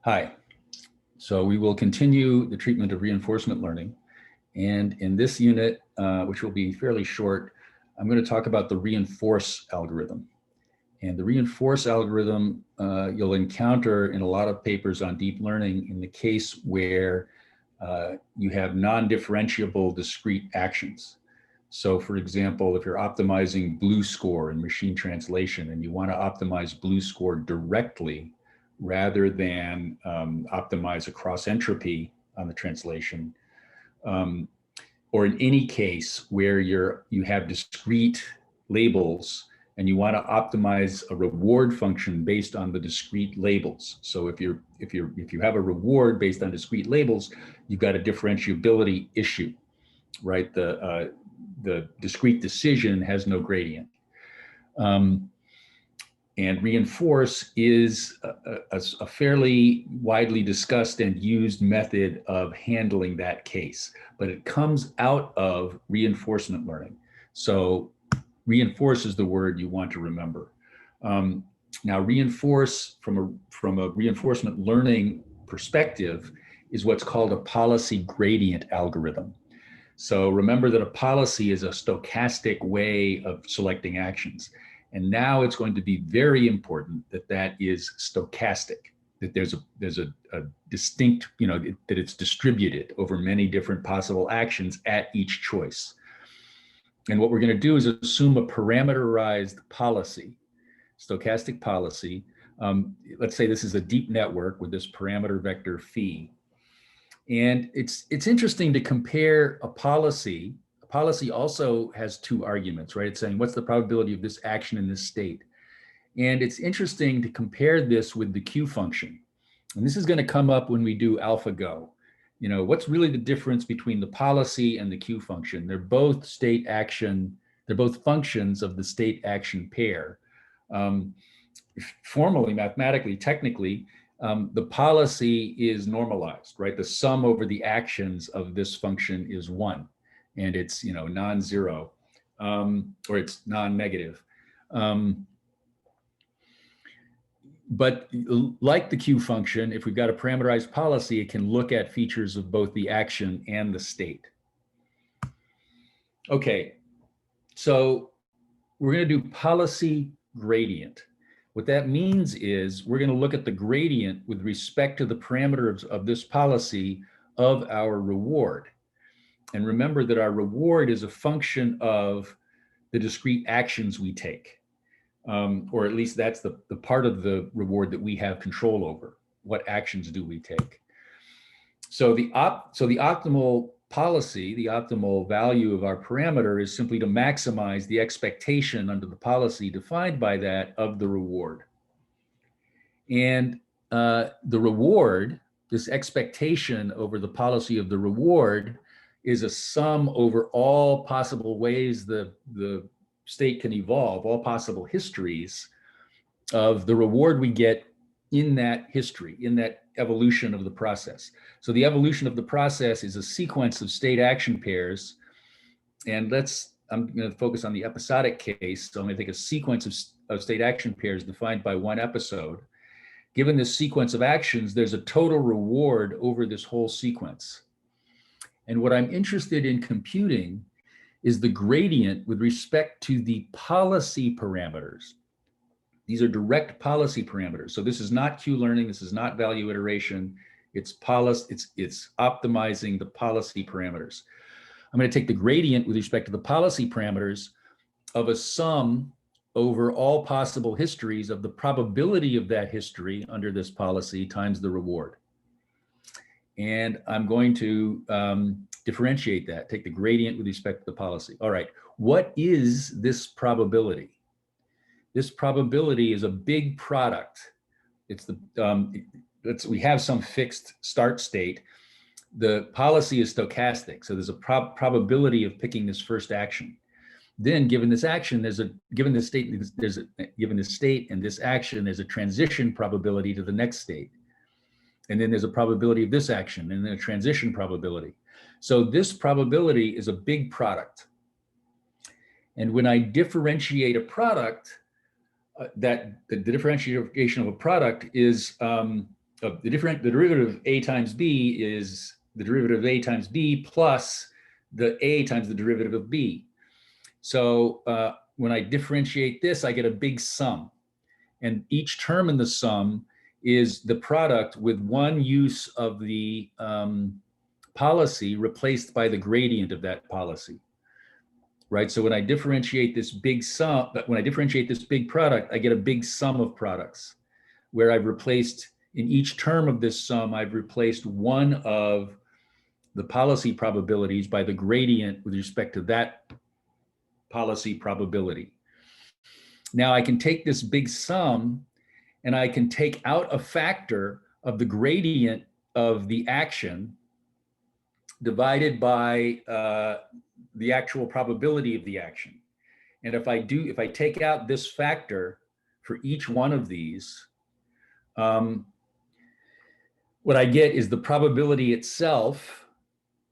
Hi. So we will continue the treatment of reinforcement learning. And in this unit, which will be fairly short, I'm going to talk about the reinforce algorithm. And the reinforce algorithm you'll encounter in a lot of papers on deep learning in the case where you have non-differentiable discrete actions. So for example, if you're optimizing BLEU score in machine translation and you want to optimize BLEU score directly rather than optimize across entropy on the translation, or in any case where you have discrete labels and you want to optimize a reward function based on the discrete labels. So if you have a reward based on discrete labels, you've got a differentiability issue, right? The discrete decision has no gradient. And reinforce is a fairly widely discussed and used method of handling that case, but it comes out of reinforcement learning. So reinforce is the word you want to remember. Now, reinforce from a reinforcement learning perspective is what's called a policy gradient algorithm. So remember that a policy is a stochastic way of selecting actions. And now it's going to be very important that that is stochastic, that there's a distinct, that it's distributed over many different possible actions at each choice. And what we're going to do is assume a parameterized policy, stochastic policy. Let's say this is a deep network with this parameter vector phi. And it's interesting to compare a policy. A policy also has two arguments, right? It's saying, what's the probability of this action in this state? And it's interesting to compare this with the Q function. And this is going to come up when we do AlphaGo. What's really the difference between the policy and the Q function? They're both state action. They're both functions of the state action pair. Formally, mathematically, technically, the policy is normalized, right? The sum over the actions of this function is 1, and it's non-zero, or it's non-negative. But like the Q function, if we've got a parameterized policy, it can look at features of both the action and the state. Okay, so we're going to do policy gradient. What that means is we're going to look at the gradient with respect to the parameters of this policy of our reward. And remember that our reward is a function of the discrete actions we take, or at least that's the part of the reward that we have control over. What actions do we take? So the optimal policy, the optimal value of our parameter is simply to maximize the expectation under the policy defined by that of the reward. And the reward, this expectation over the policy of the reward, is a sum over all possible ways the state can evolve, all possible histories of the reward we get in that history, in that evolution of the process. So the evolution of the process is a sequence of state action pairs. And I'm going to focus on the episodic case. So I'm going to take a sequence of state action pairs defined by one episode. Given this sequence of actions, there's a total reward over this whole sequence. And what I'm interested in computing is the gradient with respect to the policy parameters. These are direct policy parameters. So this is not Q learning. This is not value iteration. It's optimizing the policy parameters. I'm going to take the gradient with respect to the policy parameters of a sum over all possible histories of the probability of that history under this policy times the reward. And I'm going to differentiate that, take the gradient with respect to the policy. All right, what is this probability? This probability is a big product. It's we have some fixed start state. The policy is stochastic, so there's a probability of picking this first action. Then, given this action, given this state and this action, there's a transition probability to the next state, and then there's a probability of this action, and then a transition probability. So this probability is a big product, and when I differentiate a product, that the differentiation of a product is the derivative of A times B is the derivative of A times B plus the A times the derivative of B. So when I differentiate this, I get a big sum. And each term in the sum is the product with one use of the policy replaced by the gradient of that policy, right? So when I differentiate this big sum, when I differentiate this big product, I get a big sum of products where I've replaced, in each term of this sum, I've replaced one of the policy probabilities by the gradient with respect to that policy probability. Now I can take this big sum and I can take out a factor of the gradient of the action divided by the actual probability of the action. And if I take out this factor for each one of these, what I get is the probability itself.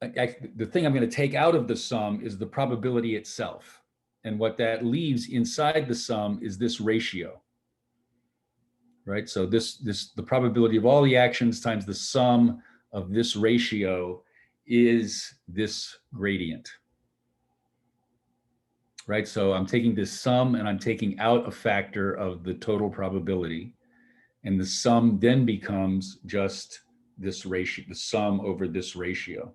The thing I'm going to take out of the sum is the probability itself. And what that leaves inside the sum is this ratio, right? So the probability of all the actions times the sum of this ratio is this gradient, right? So I'm taking this sum and I'm taking out a factor of the total probability. And the sum then becomes just this ratio, the sum over this ratio.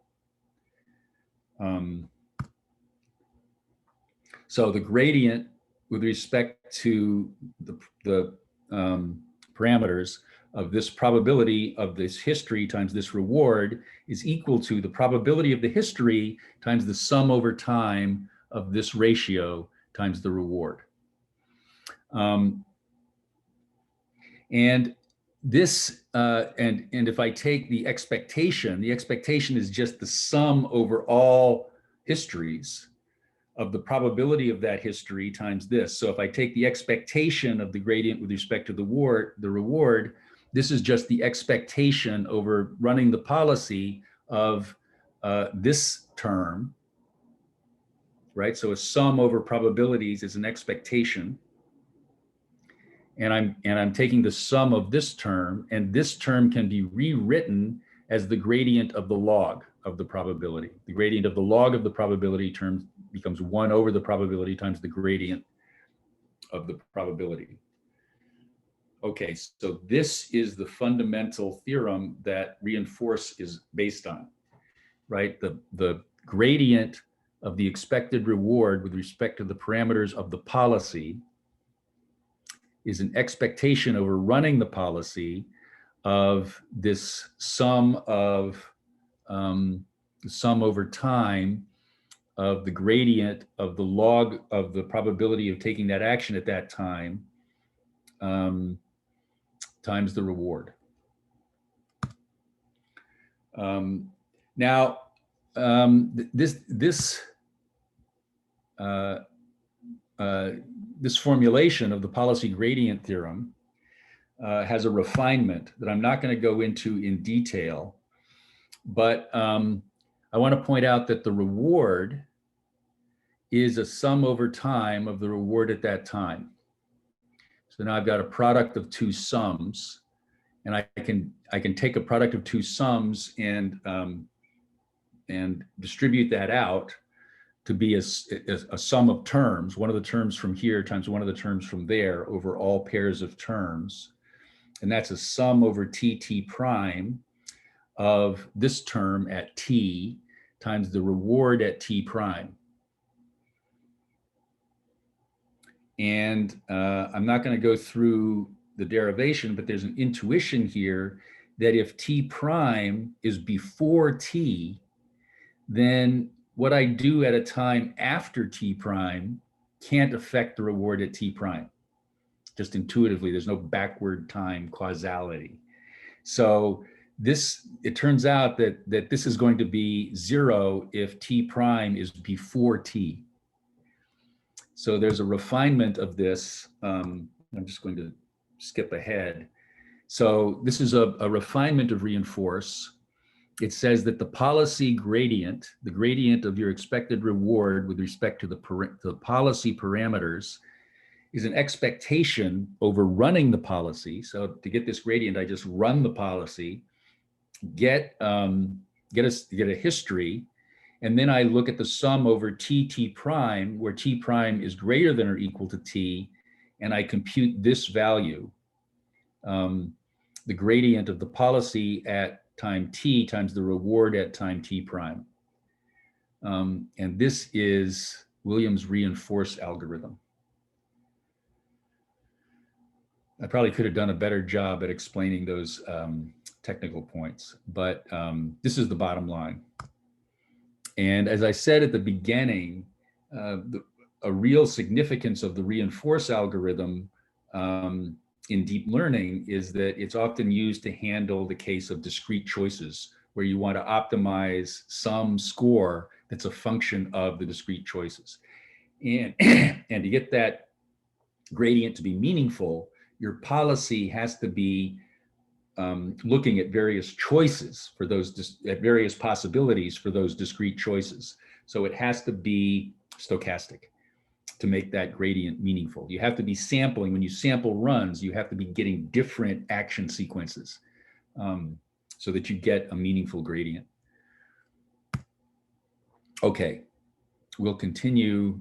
So the gradient with respect to the parameters of this probability of this history times this reward is equal to the probability of the history times the sum over time of this ratio times the reward. And this, and if I take the expectation is just the sum over all histories of the probability of that history times this. So if I take the expectation of the gradient with respect to the reward, this is just the expectation over running the policy of this term, right? So a sum over probabilities is an expectation. And I'm taking the sum of this term, and this term can be rewritten as the gradient of the log of the probability. The gradient of the log of the probability term becomes 1 over the probability times the gradient of the probability. Okay, so this is the fundamental theorem that Reinforce is based on, right? The gradient of the expected reward with respect to the parameters of the policy is an expectation over running the policy of this sum of sum over time of the gradient of the log of the probability of taking that action at that time times the reward. Now, this formulation of the policy gradient theorem has a refinement that I'm not going to go into in detail, but I want to point out that the reward is a sum over time of the reward at that time. So now I've got a product of two sums, and I can take a product of two sums and distribute that out to be a sum of terms, one of the terms from here times one of the terms from there over all pairs of terms. And that's a sum over t prime of this term at t times the reward at t prime. And I'm not going to go through the derivation, but there's an intuition here that if t prime is before t, then what I do at a time after t prime can't affect the reward at t prime. Just intuitively, there's no backward time causality. So it turns out that this is going to be 0 if t prime is before t. So there's a refinement of this. I'm just going to skip ahead. So this is a refinement of Reinforce. It says that the policy gradient, the gradient of your expected reward with respect to the policy parameters, is an expectation over running the policy. So to get this gradient, I just run the policy, get a history, and then I look at the sum over t prime, where t prime is greater than or equal to t, and I compute this value, the gradient of the policy at time t times the reward at time t prime. And this is Williams' reinforce algorithm. I probably could have done a better job at explaining those technical points, but this is the bottom line. And as I said at the beginning, a real significance of the reinforce algorithm in deep learning is that it's often used to handle the case of discrete choices, where you want to optimize some score that's a function of the discrete choices. And, and to get that gradient to be meaningful, your policy has to be looking at various choices for those, at various possibilities for those discrete choices. So it has to be stochastic to make that gradient meaningful. You have to be sampling. When you sample runs, you have to be getting different action sequences so that you get a meaningful gradient. Okay, we'll continue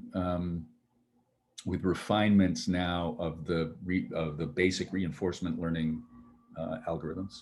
with refinements now of the basic reinforcement learning algorithms.